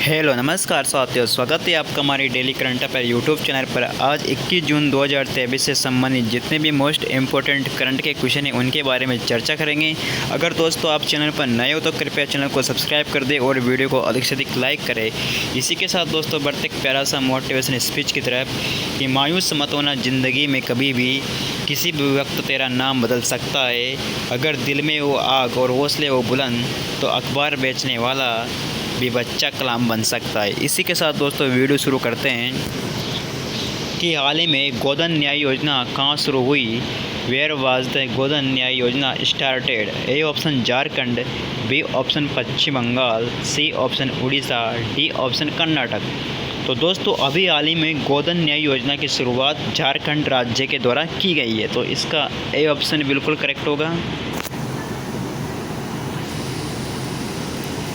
Hello नमस्कार साथियों, स्वागत है आपका हमारी daily current affair YouTube channel पर। आज 21 जून 2023 से संबंधित जितने भी मोस्ट इम्पोर्टेंट करंट के क्वेश्चन हैं उनके बारे में चर्चा करेंगे। अगर दोस्तों आप चैनल पर नए हो तो कृपया चैनल को सब्सक्राइब कर दें और वीडियो को अधिक से अधिक लाइक करें। इसी के साथ दोस्तों बढ़ते एक प्यारा सा मोटिवेशन स्पीच की तरफ कि मायूस मत होना, ज़िंदगी में कभी भी किसी भी वक्त तेरा नाम बदल सकता है। अगर दिल में वो आग और हौसले वो बुलंद तो अखबार बेचने वाला भी बच्चा कलाम बन सकता है। इसी के साथ दोस्तों वीडियो शुरू करते हैं कि हाल ही में गोधन न्याय योजना कहाँ शुरू हुई। Where was the Godhan Nyay Yojana started? A option Jharkhand, B option Paschim Bengal, C option Orissa, D option Karnataka. तो दोस्तों अभी हाल ही में गोधन न्याय योजना की शुरुआत झारखंड राज्य के द्वारा की गई है, तो इसका ए ऑप्शन बिल्कुल करेक्ट होगा।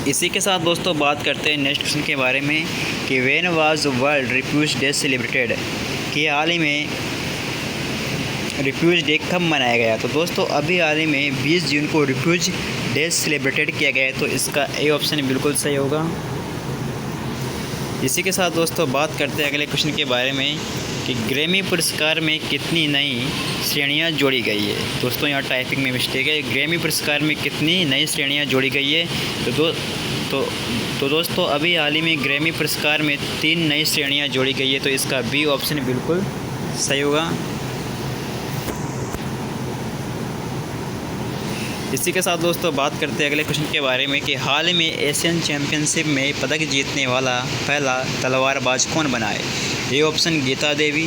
इसी के साथ दोस्तों बात करते हैं नेक्स्ट क्वेश्चन के बारे में कि when was world refugee day celebrated? कि हाल ही में रिफ्यूज डे कब मनाया गया? तो दोस्तों अभी हाल ही में 20 जून को रिफ्यूज डे सेलिब्रेटेड किया गया है, तो इसका ए ऑप्शन बिल्कुल सही होगा। इसी के साथ दोस्तों बात करते हैं अगले क्वेश्चन के बारे में कि ग्रैमी पुरस्कार में कितनी नई श्रेणियां जोड़ी गई है? दोस्तों यहाँ टाइपिंग में मिस्टेक है। ग्रैमी पुरस्कार में कितनी नई श्रेणियां जोड़ी गई है? तो दोस्तों अभी हाल ही में ग्रैमी पुरस्कार में 3 नई श्रेणियां जोड़ी गई है, तो इसका बी ऑप्शन बिल्कुल सही होगा। इसी के साथ दोस्तों बात करते हैं अगले क्वेश्चन के बारे में कि हाल ही में एशियन चैम्पियनशिप में पदक जीतने वाला पहला तलवारबाज कौन बना है? A option Geeta Devi,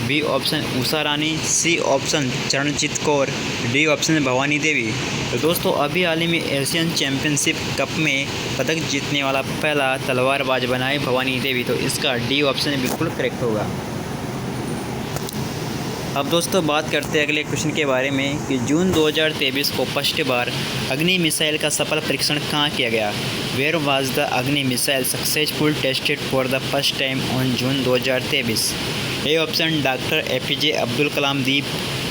B option Usha Rani, C option Charanjit Kaur, D option Bhavani Devi. तो दोस्तों अभी हाल ही में एशियन चैम्पियनशिप कप में पदक जीतने वाला पहला तलवारबाज बना है भवानी देवी, तो इसका डी ऑप्शन बिल्कुल करेक्ट होगा। अब दोस्तों बात करते हैं अगले क्वेश्चन के बारे में कि जून 2023 को फर्स्ट बार अग्नि मिसाइल का सफल परीक्षण कहाँ किया गया? Where was the Agni missile successful tested for the first time on June 2023? A option doctor APJ Abdul Kalam Dweep,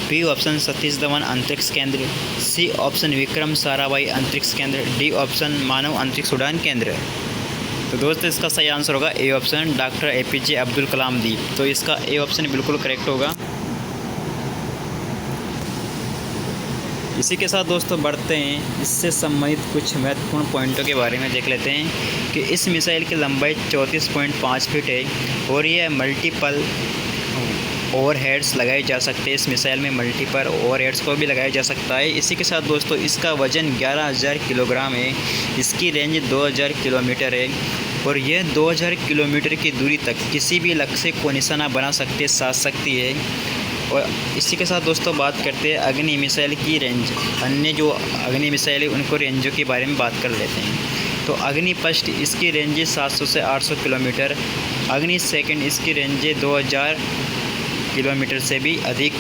B option Satish Dhawan अंतरिक्ष केंद्र, सी ऑप्शन विक्रम साराभाई अंतरिक्ष केंद्र, डी ऑप्शन मानव अंतरिक्ष उड़ान केंद्र। तो दोस्तों इसका सही आंसर होगा A option doctor APJ Abdul Kalam Dweep, तो इसका ए ऑप्शन बिल्कुल करेक्ट होगा। इसी के साथ दोस्तों बढ़ते हैं इससे संबंधित कुछ महत्वपूर्ण पॉइंटों के बारे में देख लेते हैं कि इस मिसाइल की लंबाई 34.5 फीट है और यह मल्टीपल ओवरहेड्स लगाए जा सकते हैं। इस मिसाइल में मल्टीपल ओवरहेड्स को भी लगाया जा सकता है। इसी के साथ दोस्तों इसका वजन 11,000 किलोग्राम है, इसकी रेंज 2,000 किलोमीटर है और यह 2,000 किलोमीटर की दूरी तक किसी भी लक्ष्य को निशाना बना सकती है। और इसी के साथ दोस्तों बात करते हैं अग्नि मिसाइल की रेंज। अन्य जो अग्नि मिसाइल है उनको रेंजों के बारे में बात कर लेते हैं। तो अग्नि फर्स्ट इसकी रेंज 700 से 800 किलोमीटर, अग्नि सेकंड इसकी रेंज 2,000 किलोमीटर से भी अधिक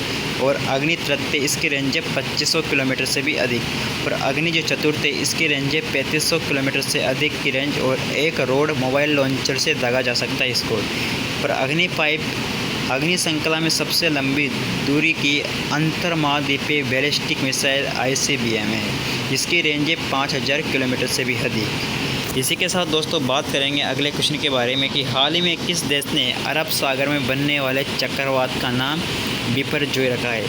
और अग्नि तृतीय इसकी रेंज 2500 किलोमीटर से भी अधिक और अग्नि जो चतुर्थ है इसकी रेंज 3500 किलोमीटर से अधिक की रेंज और एक रोड मोबाइल लॉन्चर से दागा जा सकता है इसको। और अग्नि पाइप अग्नि श्रृंखला में सबसे लंबी दूरी की अंतर्महाद्वीपीय बैलिस्टिक मिसाइल ICBM है, जिसकी रेंज 5,000 किलोमीटर से भी अधिक। इसी के साथ दोस्तों बात करेंगे अगले क्वेश्चन के बारे में कि हाल ही में किस देश ने अरब सागर में बनने वाले चक्रवात का नाम बिपरजॉय रखा है?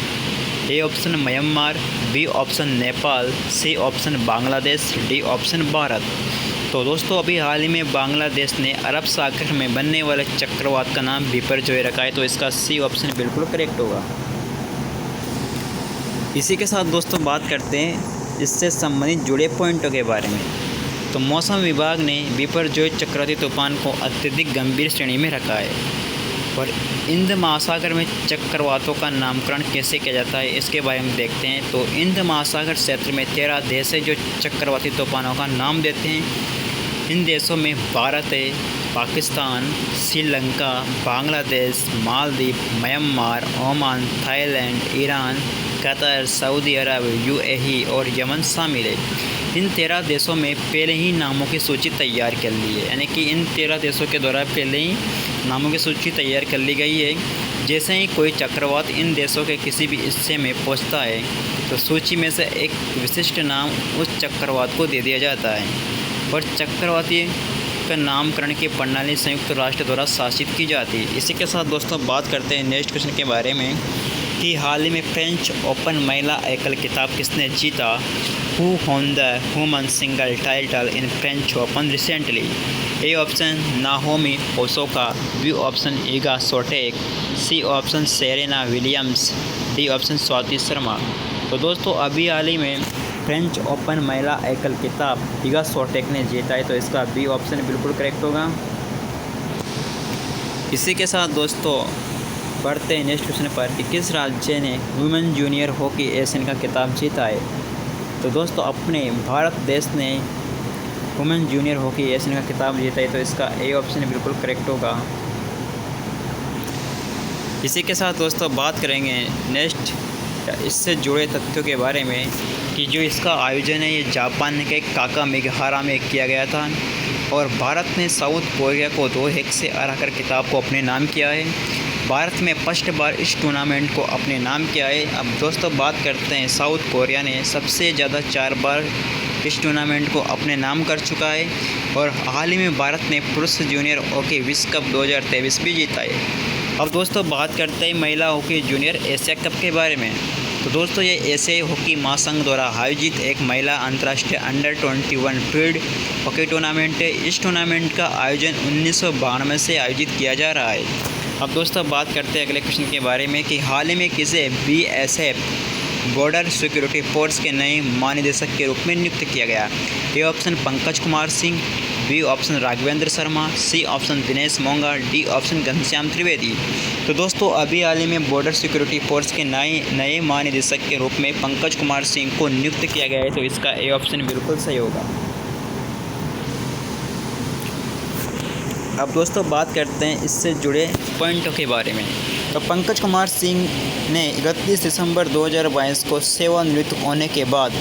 A option Myanmar, B option Nepal, C option Bangladesh, D option Bharat. तो दोस्तों अभी हाल ही में बांग्लादेश ने अरब सागर में बनने वाले चक्रवात का नाम बिपरजॉय रखा है, तो इसका सी ऑप्शन बिल्कुल करेक्ट होगा। इसी के साथ दोस्तों बात करते हैं इससे संबंधित जुड़े पॉइंटों के बारे में। तो मौसम विभाग ने बिपरजॉय चक्रवाती तूफान को अत्यधिक गंभीर श्रेणी में रखा है। और हिंद महासागर में चक्रवातों का नामकरण कैसे किया जाता है इसके बारे में देखते हैं। तो हिंद महासागर क्षेत्र में 13 देश है जो चक्रवाती तूफानों का नाम देते हैं। इन देशों में भारत है, Pakistan, Sri Lanka, Bangladesh, Maldives, Myanmar, Oman, Thailand, Iran, Qatar, Saudi Arab, UAE और यमन शामिल है। इन 13 देशों में पहले ही नामों की सूची तैयार कर ली है, यानी कि इन 13 देशों के द्वारा पहले ही नामों की सूची तैयार कर ली गई है। जैसे ही कोई चक्रवात इन देशों के किसी भी हिस्से में पहुंचता है तो सूची में से एक विशिष्ट नाम उस चक्रवात को दे दिया जाता है। और चक्रवाती का नामकरण की प्रणाली संयुक्त राष्ट्र द्वारा शासित की जाती है। इसी के साथ दोस्तों बात करते हैं नेक्स्ट क्वेश्चन के बारे में कि हाल ही में फ्रेंच ओपन महिला एकल खिताब किसने जीता? Who won the women's single title in French Open recently? A option Naomi Osaka, B option Iga Swiatek, C option Serena Williams, D option Swati Sharma. तो दोस्तों अभी हाल ही में फ्रेंच ओपन महिला एकल खिताब ईगा स्विएटेक ने जीता है, तो इसका बी ऑप्शन बिल्कुल करेक्ट होगा। इसी के साथ दोस्तों बढ़ते हैं नेक्स्ट क्वेश्चन पर कि किस राज्य ने वुमेन जूनियर हॉकी एशियन का खिताब जीता है? तो दोस्तों अपने भारत देश ने वुमेन जूनियर हॉकी एशियन का खिताब जीता है, तो इसका ए ऑप्शन बिल्कुल करेक्ट होगा। इसी के साथ दोस्तों बात करेंगे नेक्स्ट इससे जुड़े तथ्यों के बारे में कि जो इसका आयोजन है ये जापान के काकामिगाहारा में किया गया था और भारत ने साउथ कोरिया को 2-1 से हराकर खिताब को अपने नाम किया है। भारत में फर्स्ट बार इस टूर्नामेंट को अपने नाम किया है। अब दोस्तों बात करते हैं साउथ कोरिया ने सबसे ज़्यादा 4 बार इस टूर्नामेंट को अपने नाम कर चुका है और हाल ही में भारत ने पुरुष जूनियर हॉकी विश्व कप 2023 भी जीता है। अब दोस्तों बात करते हैं महिला हॉकी जूनियर एशिया कप के बारे में। तो दोस्तों ये एशियाई हॉकी महासंघ द्वारा आयोजित एक महिला अंतर्राष्ट्रीय अंडर 21 फील्ड हॉकी टूर्नामेंट है। इस टूर्नामेंट का आयोजन 1992 से आयोजित किया जा रहा है। अब दोस्तों बात करते हैं अगले क्वेश्चन के बारे में कि हाल ही में किसे BSF बॉर्डर सिक्योरिटी फोर्स के नए महानिदेशक के रूप में नियुक्त किया गया? A option Pankaj Kumar Singh, B option Raghavendra Sharma, C option Dinesh Monga, D option Ghanshyam Trivedi. तो दोस्तों अभी हाल ही में बॉर्डर सिक्योरिटी फोर्स के नए महानिदेशक के रूप में पंकज कुमार सिंह को नियुक्त किया गया है, तो इसका ए ऑप्शन बिल्कुल सही होगा। अब दोस्तों बात करते हैं इससे जुड़े पॉइंटों के बारे में। तो पंकज कुमार सिंह ने 31 दिसंबर 2022 को सेवानिवृत्त होने के बाद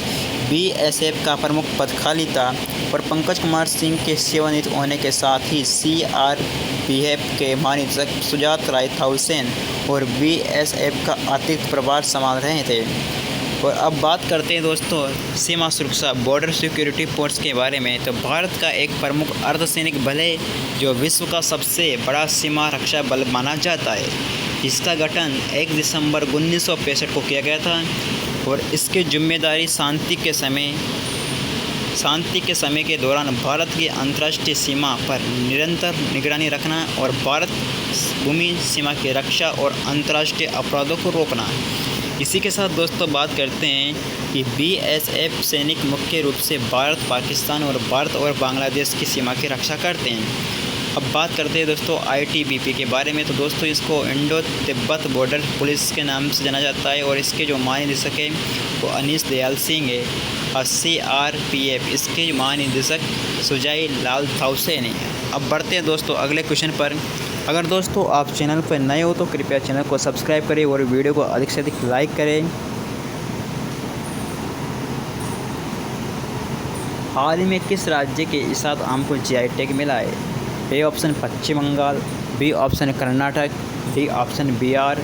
BSF का प्रमुख पद खाली था और पंकज कुमार सिंह के सेवानिवृत्त होने के साथ ही CRPF के महानिदेशक सुजात राय थाउसेन और BSF का अतिरिक्त प्रभार संभाल रहे थे। और अब बात करते हैं दोस्तों सीमा सुरक्षा बॉर्डर सिक्योरिटी फोर्स के बारे में। तो भारत का एक प्रमुख अर्धसैनिक बल है जो विश्व का सबसे बड़ा सीमा रक्षा बल माना जाता है। इसका गठन 1 दिसंबर 1965 को किया गया था और इसकी जिम्मेदारी शांति के समय के दौरान भारत की अंतर्राष्ट्रीय सीमा पर निरंतर निगरानी रखना और भारत भूमि सीमा की रक्षा और अंतर्राष्ट्रीय अपराधों को रोकना। इसी के साथ दोस्तों बात करते हैं कि BSF सैनिक मुख्य रूप से भारत, पाकिस्तान और भारत और बांग्लादेश की सीमा की रक्षा करते हैं। अब बात करते हैं दोस्तों ITBP के बारे में। तो दोस्तों इसको इंडो तिब्बत बॉर्डर पुलिस के नाम से जाना जाता है और इसके जो महानिदेशक हैं वो अनीश दयाल सिंह है और CRPF इसके महानिदेशक सुजाई लाल थाउसेन है। अब बढ़ते हैं दोस्तों अगले क्वेश्चन पर। अगर दोस्तों आप चैनल पर नए हो तो कृपया चैनल को सब्सक्राइब करें और वीडियो को अधिक से अधिक लाइक करें। हाल ही में किस राज्य के इसात आम को GI टैग मिला है? A option Paschim Bengal, B option Karnataka, D option Bihar,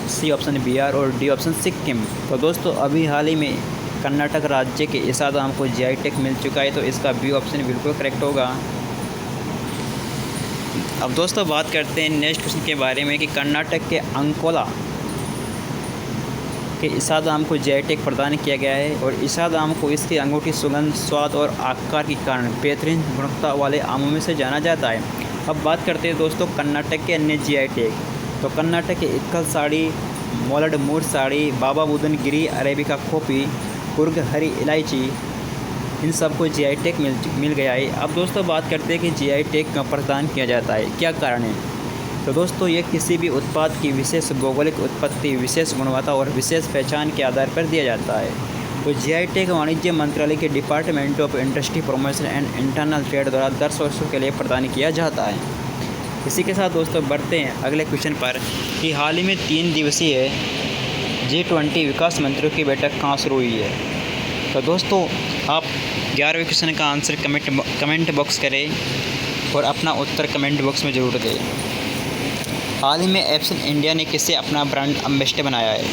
C option Bihar और डी ऑप्शन सिक्किम। तो दोस्तों अभी हाल ही में कर्नाटक राज्य के इसात आम को GI टैग मिल चुका है, तो इसका बी ऑप्शन बिल्कुल करेक्ट होगा। अब दोस्तों बात करते हैं नेक्स्ट क्वेश्चन के बारे में कि कर्नाटक के अंकोला के इसाद आम को GI टैग प्रदान किया गया है और इसाद आम को इसकी अंगूठी सुगंध, स्वाद और आकार के कारण बेहतरीन गुणवत्ता वाले आमों में से जाना जाता है। अब बात करते हैं दोस्तों कर्नाटक के अन्य GI टैग। तो कर्नाटक के इक्कल साड़ी, मोलड मूर साड़ी, बाबा बुदन गिरी अरेबिका कॉफ़ी, कुर्ग हरी इलायची, इन सबको GI टैग मिल गया है। अब दोस्तों बात करते हैं कि GI टैग क्यों प्रदान किया जाता है, क्या कारण है? तो दोस्तों ये किसी भी उत्पाद की विशेष भौगोलिक उत्पत्ति, विशेष गुणवत्ता और विशेष पहचान के आधार पर दिया जाता है। तो GI टैग वाणिज्य मंत्रालय के department of industry promotion and internal trade द्वारा 10 वर्षों के लिए प्रदान किया जाता है। इसी के साथ दोस्तों बढ़ते हैं अगले क्वेश्चन पर कि हाल ही में 3 दिवसीय G20 विकास मंत्रियों की बैठक कहाँ शुरू हुई है? तो दोस्तों आप 11वें क्वेश्चन का आंसर कमेंट बॉक्स करें और अपना उत्तर कमेंट बॉक्स में ज़रूर दें। हाल ही में एप्सन इंडिया ने किसे अपना ब्रांड एम्बेसडर बनाया है?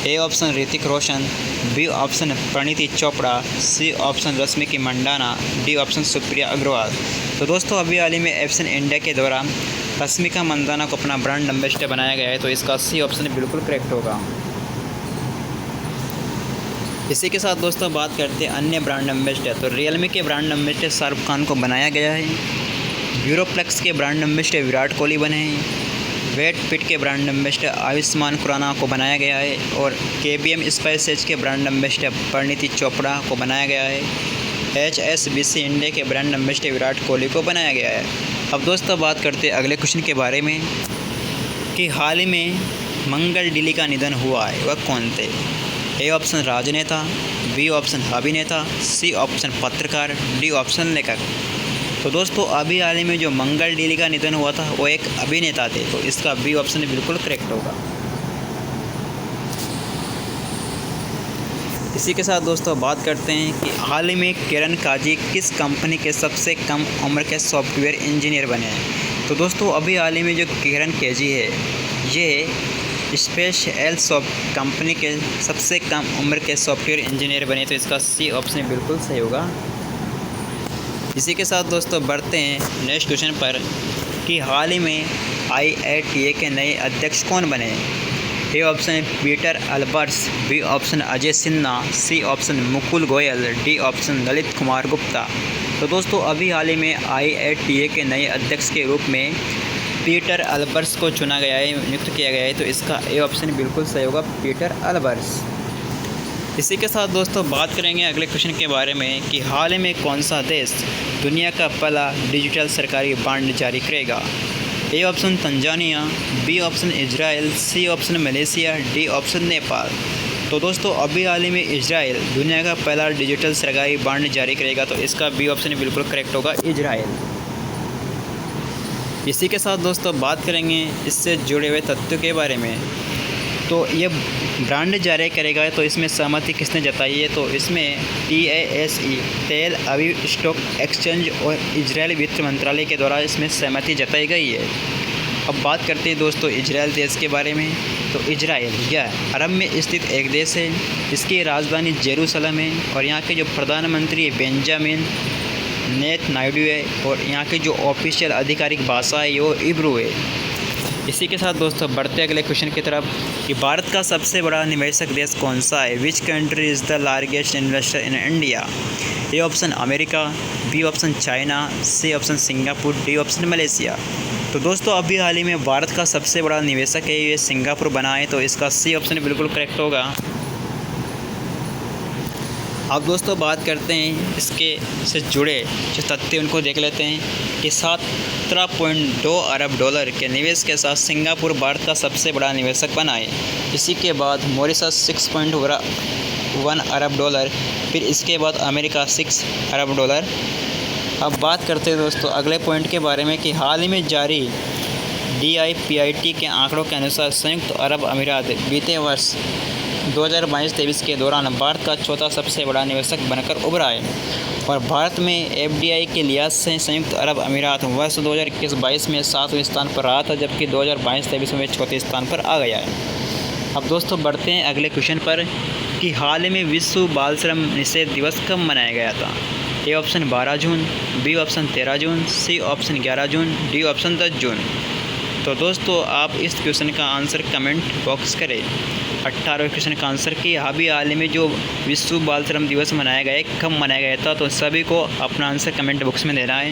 A option Hrithik Roshan, B option Parineeti Chopra, C option Rashmika Mandanna, D option Supriya Agarwal. तो दोस्तों अभी हाल ही में एफएस इंडिया के द्वारा रश्मिका मंदाना को अपना ब्रांड एम्बेसडर बनाया गया है, तो इसका सी ऑप्शन बिल्कुल करेक्ट होगा। इसी के साथ दोस्तों बात करते हैं अन्य ब्रांड एम्बेसडर। तो रियलमी के ब्रांड एम्बेसडर शाहरुख खान को बनाया गया है। यूरोप्लेक्स के ब्रांड एम्बेसडर विराट कोहली बने हैं। वेट फिट के ब्रांड एम्बेसडर आयुष्मान खुराना को बनाया गया है। और केबीएम स्पाइसेज के ब्रांड एम्बेसडर परिणीति चोपड़ा को बनाया गया है। HSBC इंडिया के ब्रांड एम्बेसडर विराट कोहली को बनाया गया है। अब दोस्तों बात करते हैं अगले क्वेश्चन के बारे में कि हाल ही में मंगल डिली का निधन हुआ है, वह कौन थे? ए ऑप्शन राजनेता, बी ऑप्शन अभिनेता, सी ऑप्शन पत्रकार, डी ऑप्शन लेखक। तो दोस्तों अभी हाल ही में जो मंगल डिली का निधन हुआ था वो एक अभिनेता थे, तो इसका बी ऑप्शन बिल्कुल करेक्ट होगा। इसी के साथ दोस्तों बात करते हैं कि हाल ही में किरण काजी किस कंपनी के सबसे कम उम्र के सॉफ्टवेयर इंजीनियर बने हैं? तो दोस्तों अभी हाल ही में जो किरण काजी है ये स्पेस एल कंपनी के सबसे कम उम्र के सॉफ्टवेयर इंजीनियर बने, तो इसका सी ऑप्शन बिल्कुल सही होगा। इसी के साथ दोस्तों बढ़ते हैं नेक्स्ट क्वेश्चन पर कि हाल ही में IITA के नए अध्यक्ष कौन बने? A option Peter Alberts, B option Ajay Sinha, C option Mukul Goyal, D option Lalit Kumar Gupta. तो दोस्तों अभी हाल ही में IITA के नए अध्यक्ष के रूप में पीटर अल्बर्ट्स को चुना गया है, नियुक्त किया गया है, तो इसका ए ऑप्शन बिल्कुल सही होगा, पीटर अल्बर्ट्स। इसी के साथ दोस्तों बात करेंगे अगले क्वेश्चन के बारे में कि हाल ही में कौन सा देश दुनिया का पहला डिजिटल सरकारी बॉन्ड जारी करेगा? A option Tanzania, B option Israel, C option Malaysia, D option Nepal. तो दोस्तों अभी हाल ही में इजराइल दुनिया का पहला डिजिटल सरकारी बॉन्ड जारी करेगा, तो इसका बी ऑप्शन बिल्कुल करेक्ट होगा, इजराइल। इसी के साथ दोस्तों बात करेंगे इससे जुड़े हुए तथ्यों के बारे में। तो ये ब्रांड जारी करेगा, तो इसमें सहमति किसने जताई है? तो इसमें TASE तेल अवीव स्टॉक एक्सचेंज और इजराइल वित्त मंत्रालय के द्वारा इसमें सहमति जताई गई है। अब बात करते हैं दोस्तों इजराइल देश के बारे में। तो इजराइल यह अरब में स्थित एक देश है। इसकी राजधानी जेरूसलम है और यहाँ के जो प्रधानमंत्री बेंजामिन नेतन्याहू है और यहाँ की जो ऑफिशियल आधिकारिक भाषा है वो इब्रू है। इसी के साथ दोस्तों बढ़ते अगले क्वेश्चन की तरफ कि भारत का सबसे बड़ा निवेशक देश कौन सा है? Which country is the largest investor in India? A option America, B option China, C option Singapore, D option Malaysia. तो दोस्तों अभी हाल ही में भारत का सबसे बड़ा निवेशक है ये सिंगापुर बना है, तो इसका सी ऑप्शन बिल्कुल करेक्ट होगा। अब दोस्तों बात करते हैं इसके से जुड़े जो तथ्य उनको देख लेते हैं कि 17.2 अरब डॉलर के निवेश के साथ सिंगापुर भारत का सबसे बड़ा निवेशक बना है। इसी के बाद मॉरिशस 6.1 अरब डॉलर, फिर इसके बाद अमेरिका 6 अरब डॉलर। अब बात करते हैं दोस्तों अगले पॉइंट के बारे में कि हाल ही में जारी DIPIT के आंकड़ों के अनुसार संयुक्त अरब अमीरात बीते वर्ष 2022-23 के दौरान भारत का चौथा सबसे बड़ा निवेशक बनकर उभरा है और भारत में FDI के लिहाज से संयुक्त अरब अमीरात वर्ष 2021-22 में 7वें स्थान पर रहा था, जबकि 2022-23 में चौथे स्थान पर आ गया है। अब दोस्तों बढ़ते हैं अगले क्वेश्चन पर कि हाल ही में विश्व बाल श्रम निषेध दिवस कब मनाया गया था? ए ऑप्शन 12 जून, बी ऑप्शन 13 जून, सी ऑप्शन 11 जून, डी ऑप्शन 10 जून। तो दोस्तों आप इस क्वेश्चन का आंसर कमेंट बॉक्स करें। 18वें क्वेश्चन का आंसर कि अभी हाल ही में जो विश्व बाल श्रम दिवस मनाया गया है कब मनाया गया था, तो सभी को अपना आंसर कमेंट बॉक्स में देना है।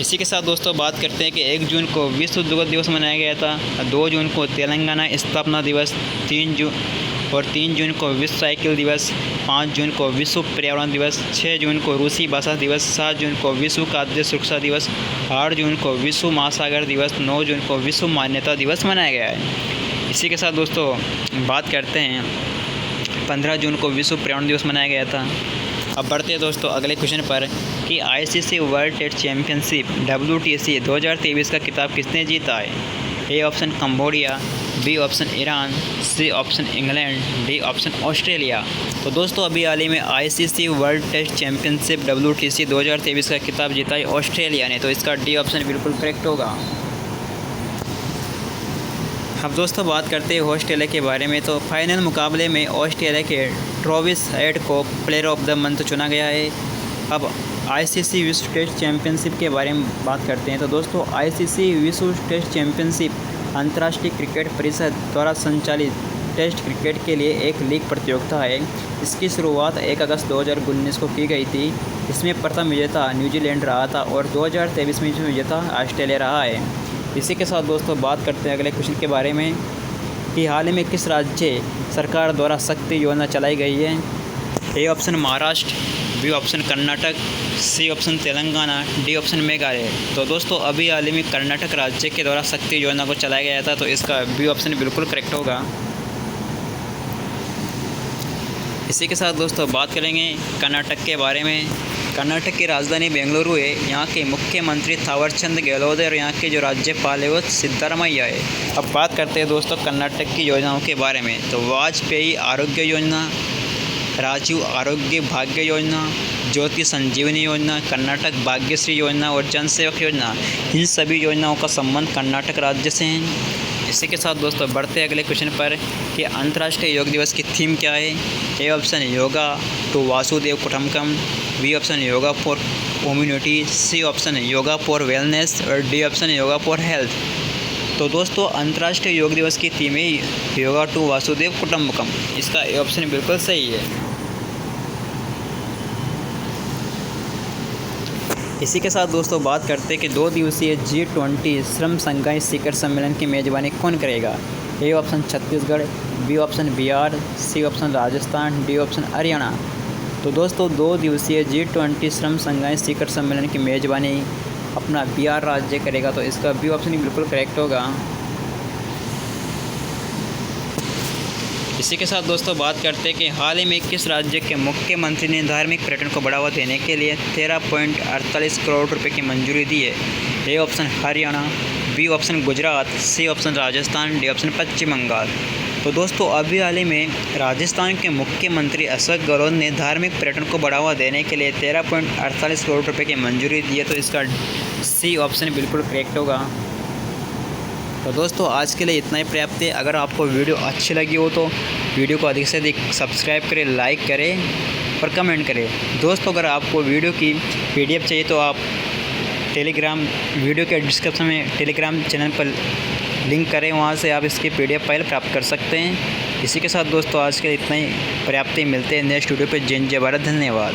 इसी के साथ दोस्तों बात करते हैं कि 1 जून को विश्व दुग्ध दिवस मनाया गया था, 2 जून को तेलंगाना स्थापना दिवस, 3 जून को विश्व साइकिल दिवस, 5 जून को विश्व पर्यावरण दिवस, 6 जून को रूसी भाषा दिवस, 7 जून को विश्व खाद्य सुरक्षा दिवस, 8 जून को विश्व महासागर दिवस, 9 जून को विश्व मान्यता दिवस मनाया गया है। इसी के साथ दोस्तों बात करते हैं 15 जून को विश्व पर्यावरण दिवस मनाया गया था। अब बढ़ते हैं दोस्तों अगले क्वेश्चन पर कि ICC world test championship WTC 2023 का खिताब किसने जीता है? A option Cambodia, B option Iran, C option England, D option Australia. तो दोस्तों अभी हाल ही में ICC world test championship WTC 2023 का खिताब जीता है ऑस्ट्रेलिया ने, तो इसका डी ऑप्शन बिल्कुल करेक्ट होगा। अब दोस्तों बात करते हैं ऑस्ट्रेलिया के बारे में। तो फाइनल मुकाबले में ऑस्ट्रेलिया के ट्रेविस हेड को प्लेयर ऑफ द मंथ चुना गया है। अब आईसीसी विश्व टेस्ट चैंपियनशिप के बारे में बात करते हैं। तो दोस्तों आईसीसी विश्व टेस्ट चैंपियनशिप अंतर्राष्ट्रीय क्रिकेट परिषद द्वारा संचालित टेस्ट क्रिकेट के लिए एक लीग प्रतियोगिता है। इसकी शुरुआत 1 अगस्त 2019 को की गई थी। इसमें प्रथम विजेता न्यूजीलैंड रहा था और 2023 में विजेता ऑस्ट्रेलिया रहा है। इसी के साथ दोस्तों बात करते हैं अगले क्वेश्चन के बारे में कि हाल ही में किस राज्य सरकार द्वारा शक्ति योजना चलाई गई है। A option Maharashtra, B option Karnataka, C option Telangana, D option Meghalaya. तो दोस्तों अभी हाल ही में कर्नाटक राज्य के द्वारा शक्ति योजना को चलाया गया था, तो इसका बी ऑप्शन बिल्कुल करेक्ट होगा। इसी के साथ दोस्तों बात करेंगे कर्नाटक के बारे में। कर्नाटक की राजधानी बेंगलुरु है। यहाँ के मुख्यमंत्री थावरचंद गहलोत और यहाँ के जो राज्यपाल है वो सिद्धारमैया है। अब बात करते हैं दोस्तों कर्नाटक की योजनाओं के बारे में। तो वाजपेयी आरोग्य योजना, राजीव आरोग्य भाग्य योजना, ज्योति संजीवनी योजना, कर्नाटक भाग्यश्री योजना और जन सेवक योजना, इन सभी योजनाओं का संबंध कर्नाटक राज्य से है। इसी के साथ दोस्तों बढ़ते हैं अगले क्वेश्चन पर कि अंतर्राष्ट्रीय योग दिवस की थीम क्या है। ए ऑप्शन योगा टू वासुदेव कुटुंबकम, B option yoga for community, C option yoga for wellness और D option yoga for health. तो दोस्तों अंतर्राष्ट्रीय योग दिवस की थीम है योगा टू वासुदेव कुटुंबकम। इसका ए ऑप्शन बिल्कुल सही है। इसी के साथ दोस्तों बात करते हैं कि 2 दिवसीय G20 श्रम संघाई शिखर सम्मेलन की मेज़बानी कौन करेगा। A option Chhattisgarh, B option Bihar, C option Rajasthan, D option Haryana. तो दोस्तों 2 दिवसीय G20 श्रम संघाई शिखर सम्मेलन की मेज़बानी अपना बिहार राज्य करेगा, तो इसका बी ऑप्शन बिल्कुल करेक्ट होगा। इसी के साथ दोस्तों बात करते हैं कि हाल ही में किस राज्य के मुख्यमंत्री ने धार्मिक पर्यटन को बढ़ावा देने के लिए 13.48 करोड़ रुपए की मंजूरी दी है। A option Haryana, B option Gujarat, C option Rajasthan, D option Paschim Bengal. तो दोस्तों अभी हाल ही में राजस्थान के मुख्यमंत्री अशोक गहलोत ने धार्मिक पर्यटन को बढ़ावा देने के लिए 13.48 करोड़ रुपये की मंजूरी दी है, तो इसका सी ऑप्शन बिल्कुल करेक्ट होगा। तो दोस्तों आज के लिए इतना ही पर्याप्त है। अगर आपको वीडियो अच्छी लगी हो तो वीडियो को अधिक से अधिक सब्सक्राइब करें, लाइक करें और कमेंट करें। दोस्तों अगर आपको वीडियो की PDF चाहिए तो आप टेलीग्राम वीडियो के डिस्क्रिप्शन में टेलीग्राम चैनल पर लिंक करें, वहां से आप इसकी PDF फाइल प्राप्त कर सकते हैं। इसी के साथ दोस्तों आज के लिए इतना ही पर्याप्त है। मिलते हैं नेक्स्ट वीडियो पर। जय भारत, धन्यवाद।